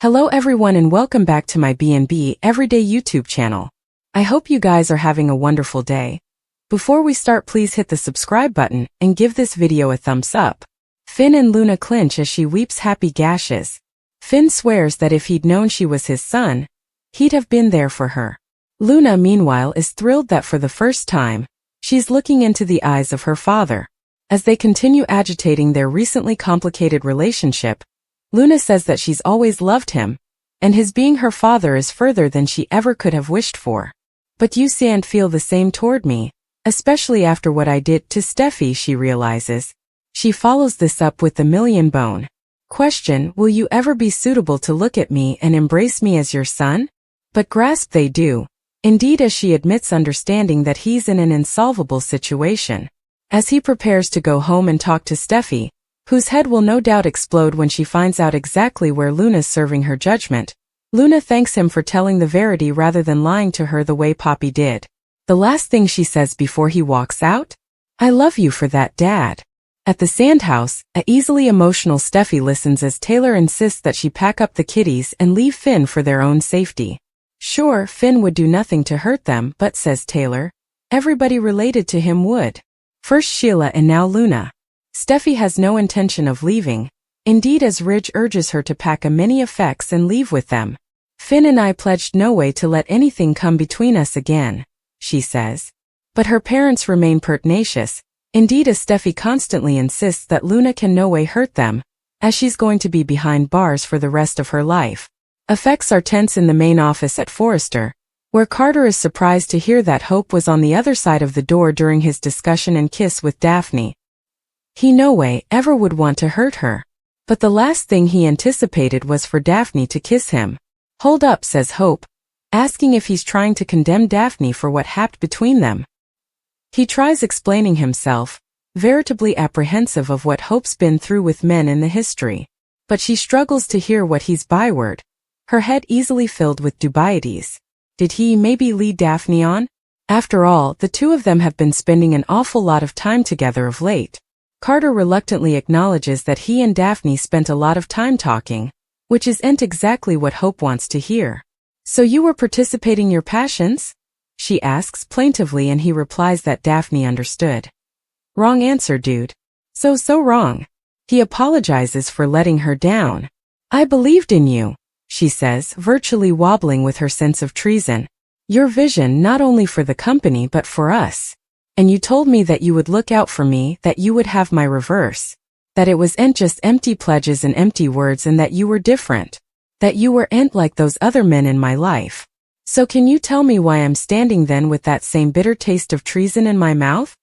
Hello everyone and welcome back to my B&B Everyday YouTube channel. I hope you guys are having a wonderful day. Before we start, please hit the subscribe button and give this video a thumbs up. Finn and Luna clinch as she weeps happy gashes. Finn swears that if he'd known she was his son, he'd have been there for her. Luna, meanwhile, is thrilled that for the first time, she's looking into the eyes of her father. As they continue agitating their recently complicated relationship, Luna says that she's always loved him, and his being her father is further than she ever could have wished for. But you can't feel the same toward me, especially after what I did to Steffy, she realizes. She follows this up with the million-bone question, will you ever be suitable to look at me and embrace me as your son? But grasp they do, indeed, as she admits understanding that he's in an insolvable situation. As he prepares to go home and talk to Steffy, whose head will no doubt explode when she finds out exactly where Luna's serving her judgment, Luna thanks him for telling the verity rather than lying to her the way Poppy did. The last thing she says before he walks out? I love you for that, Dad. At the sandhouse, a easily emotional Steffy listens as Taylor insists that she pack up the kiddies and leave Finn for their own safety. Sure, Finn would do nothing to hurt them, but, says Taylor, everybody related to him would. First Sheila and now Luna. Steffy has no intention of leaving, indeed, as Ridge urges her to pack a many effects and leave with them. Finn and I pledged no way to let anything come between us again, she says. But her parents remain pertinacious, indeed, as Steffy constantly insists that Luna can no way hurt them, as she's going to be behind bars for the rest of her life. Effects are tense in the main office at Forrester, where Carter is surprised to hear that Hope was on the other side of the door during his discussion and kiss with Daphne. He no way ever would want to hurt her. But the last thing he anticipated was for Daphne to kiss him. Hold up, says Hope, asking if he's trying to condemn Daphne for what happened between them. He tries explaining himself, veritably apprehensive of what Hope's been through with men in the history. But she struggles to hear what he's byword, her head easily filled with dubieties. Did he maybe lead Daphne on? After all, the two of them have been spending an awful lot of time together of late. Carter reluctantly acknowledges that he and Daphne spent a lot of time talking, which isn't exactly what Hope wants to hear. So you were participating your passions? She asks plaintively, and he replies that Daphne understood. Wrong answer, dude. So wrong. He apologizes for letting her down. I believed in you, she says, virtually wobbling with her sense of treason. Your vision not only for the company but for us. And you told me that you would look out for me, that you would have my reverse. That it wasn't just empty pledges and empty words, and that you were different. That you weren't like those other men in my life. So can you tell me why I'm standing then with that same bitter taste of treason in my mouth?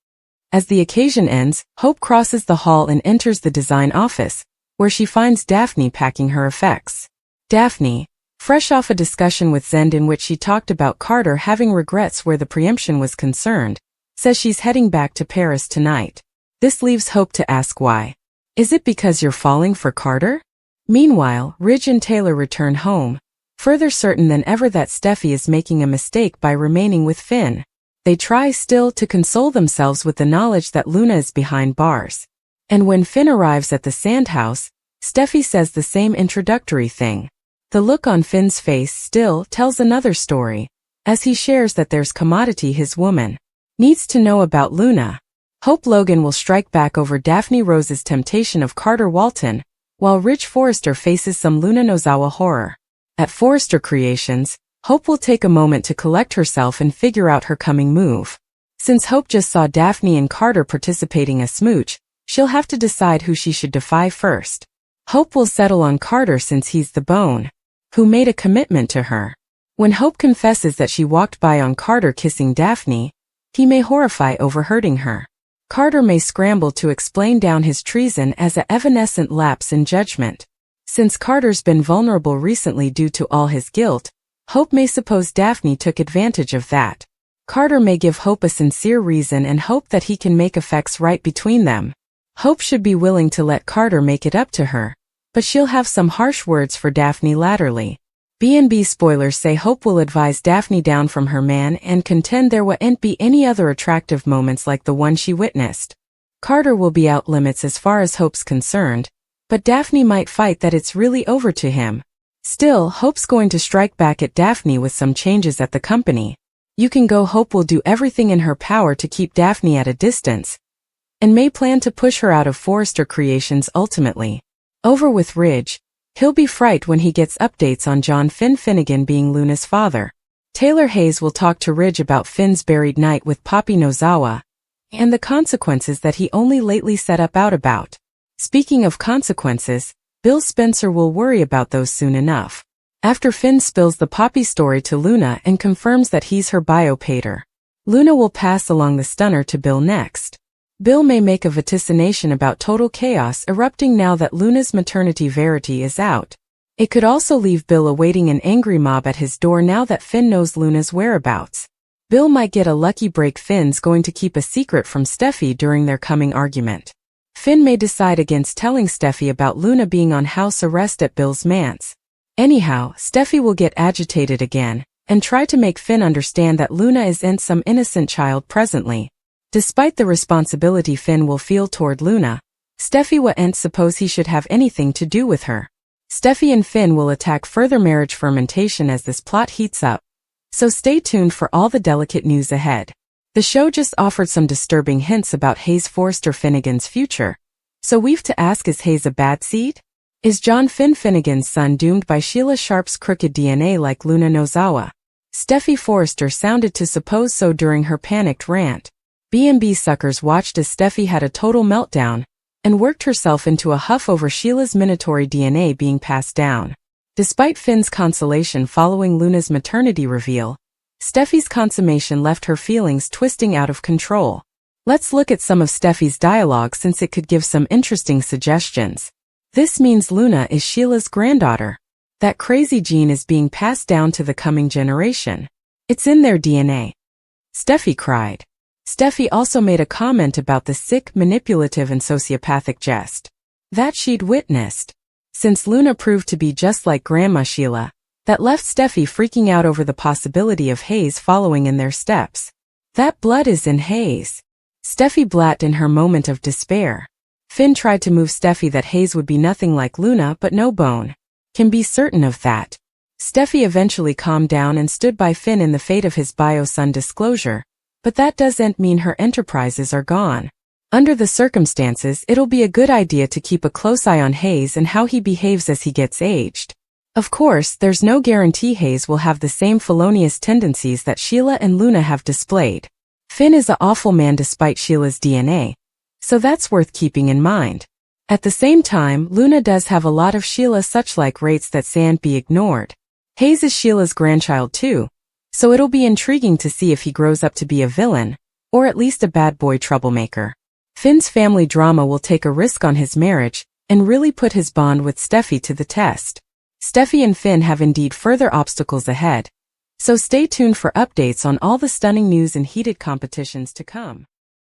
As the occasion ends, Hope crosses the hall and enters the design office, where she finds Daphne packing her effects. Daphne, fresh off a discussion with Zend in which she talked about Carter having regrets where the preemption was concerned, says she's heading back to Paris tonight. This leaves Hope to ask why. Is it because you're falling for Carter? Meanwhile, Ridge and Taylor return home, further certain than ever that Steffy is making a mistake by remaining with Finn. They try still to console themselves with the knowledge that Luna is behind bars. And when Finn arrives at the sandhouse, Steffy says the same introductory thing. The look on Finn's face still tells another story, as he shares that there's commodity his woman needs to know about Luna. Hope Logan will strike back over Daphne Rose's temptation of Carter Walton, while Ridge Forrester faces some Luna Nozawa horror. At Forrester Creations, Hope will take a moment to collect herself and figure out her coming move. Since Hope just saw Daphne and Carter participating a smooch, she'll have to decide who she should defy first. Hope will settle on Carter since he's the bone who made a commitment to her. When Hope confesses that she walked by on Carter kissing Daphne, he may horrify over hurting her. Carter may scramble to explain down his treason as a evanescent lapse in judgment. Since Carter's been vulnerable recently due to all his guilt, Hope may suppose Daphne took advantage of that. Carter may give Hope a sincere reason and hope that he can make effects right between them. Hope should be willing to let Carter make it up to her, but she'll have some harsh words for Daphne latterly. B&B spoilers say Hope will advise Daphne down from her man and contend there won't be any other attractive moments like the one she witnessed. Carter will be out limits as far as Hope's concerned, but Daphne might fight that it's really over to him. Still, Hope's going to strike back at Daphne with some changes at the company. You can go Hope will do everything in her power to keep Daphne at a distance, and may plan to push her out of Forrester Creations ultimately. Over with Ridge. He'll be frightened when he gets updates on John Finn Finnegan being Luna's father. Taylor Hayes will talk to Ridge about Finn's buried night with Poppy Nozawa, and the consequences that he only lately set up out about. Speaking of consequences, Bill Spencer will worry about those soon enough. After Finn spills the Poppy story to Luna and confirms that he's her biopater, Luna will pass along the stunner to Bill next. Bill may make a vaticination about total chaos erupting now that Luna's maternity verity is out. It could also leave Bill awaiting an angry mob at his door now that Finn knows Luna's whereabouts. Bill might get a lucky break. Finn's going to keep a secret from Steffy during their coming argument. Finn may decide against telling Steffy about Luna being on house arrest at Bill's manse. Anyhow, Steffy will get agitated again, and try to make Finn understand that Luna isn't some innocent child presently. Despite the responsibility Finn will feel toward Luna, Steffy won't suppose he should have anything to do with her. Steffy and Finn will attack further marriage fermentation as this plot heats up, so stay tuned for all the delicate news ahead. The show just offered some disturbing hints about Hayes Forrester Finnegan's future, so we've to ask, is Hayes a bad seed? Is John Finn Finnegan's son doomed by Sheila Sharp's crooked DNA like Luna Nozawa? Steffy Forrester sounded to suppose so during her panicked rant. B&B suckers watched as Steffy had a total meltdown and worked herself into a huff over Sheila's minatory DNA being passed down. Despite Finn's consolation following Luna's maternity reveal, Steffy's consummation left her feelings twisting out of control. Let's look at some of Steffy's dialogue since it could give some interesting suggestions. This means Luna is Sheila's granddaughter. That crazy gene is being passed down to the coming generation. It's in their DNA. Steffy cried. Steffy also made a comment about the sick, manipulative and sociopathic jest that she'd witnessed. Since Luna proved to be just like Grandma Sheila, that left Steffy freaking out over the possibility of Hayes following in their steps. That blood is in Hayes. Steffy blat in her moment of despair. Finn tried to move Steffy that Hayes would be nothing like Luna, but no bone can be certain of that. Steffy eventually calmed down and stood by Finn in the fate of his bio-son disclosure, but that doesn't mean her enterprises are gone. Under the circumstances, it'll be a good idea to keep a close eye on Hayes and how he behaves as he gets aged. Of course, there's no guarantee Hayes will have the same felonious tendencies that Sheila and Luna have displayed. Finn is an awful man despite Sheila's DNA, so that's worth keeping in mind. At the same time, Luna does have a lot of Sheila such-like rates that can't be ignored. Hayes is Sheila's grandchild too, so it'll be intriguing to see if he grows up to be a villain, or at least a bad boy troublemaker. Finn's family drama will take a risk on his marriage, and really put his bond with Steffy to the test. Steffy and Finn have indeed further obstacles ahead, so stay tuned for updates on all the stunning news and heated competitions to come.